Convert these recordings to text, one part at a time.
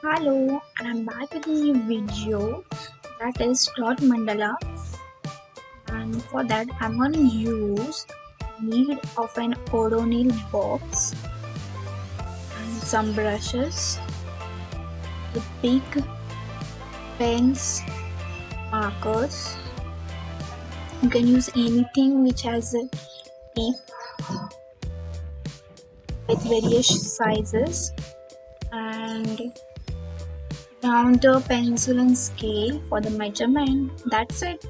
Hello, and I'm back with a new video that is cloth mandala, and for that I'm gonna use need of an odonil box and some brushes, the big pens, markers. You can use anything which has a tip with various sizes and rounded pencil and scale for the measurement. That's it.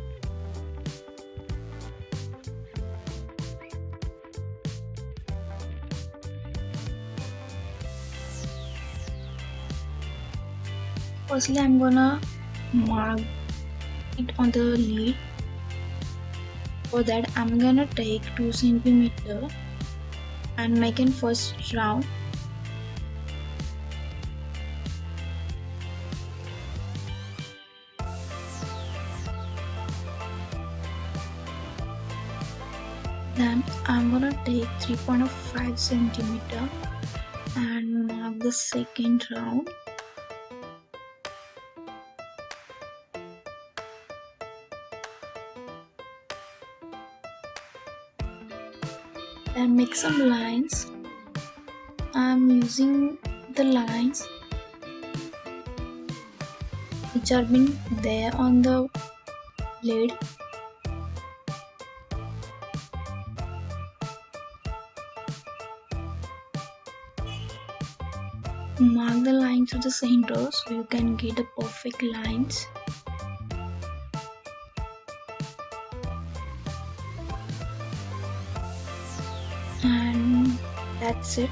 Firstly, I'm gonna mark it on the lid. For that, I'm gonna take 2 centimeter and make an first round. Then I'm gonna take 3.5 centimeter and mark the second round. Then make some lines. I'm using the lines which are been there on the lid. Mark the line to the center so you can get the perfect lines. And that's it.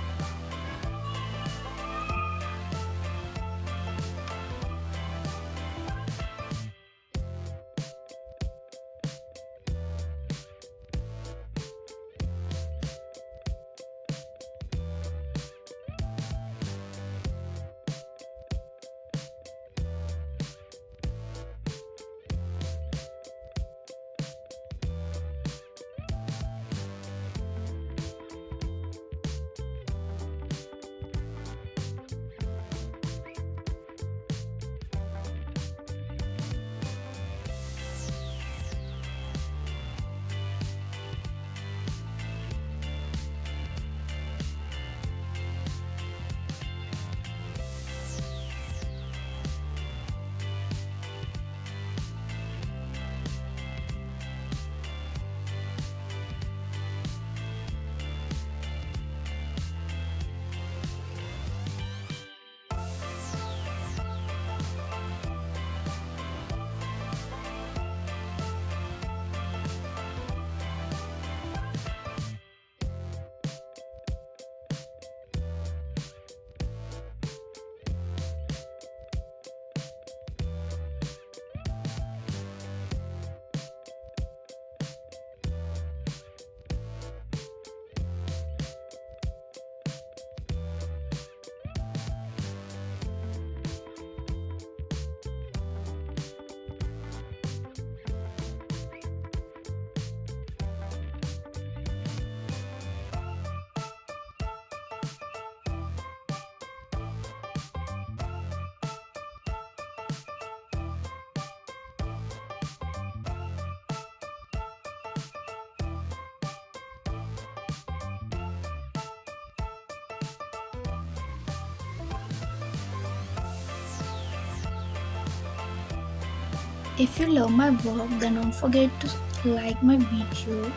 If you love my work, then don't forget to like my video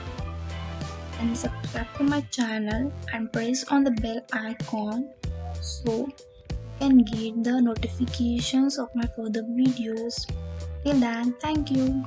and subscribe to my channel and press on the bell icon so you can get the notifications of my further videos. Till then, thank you.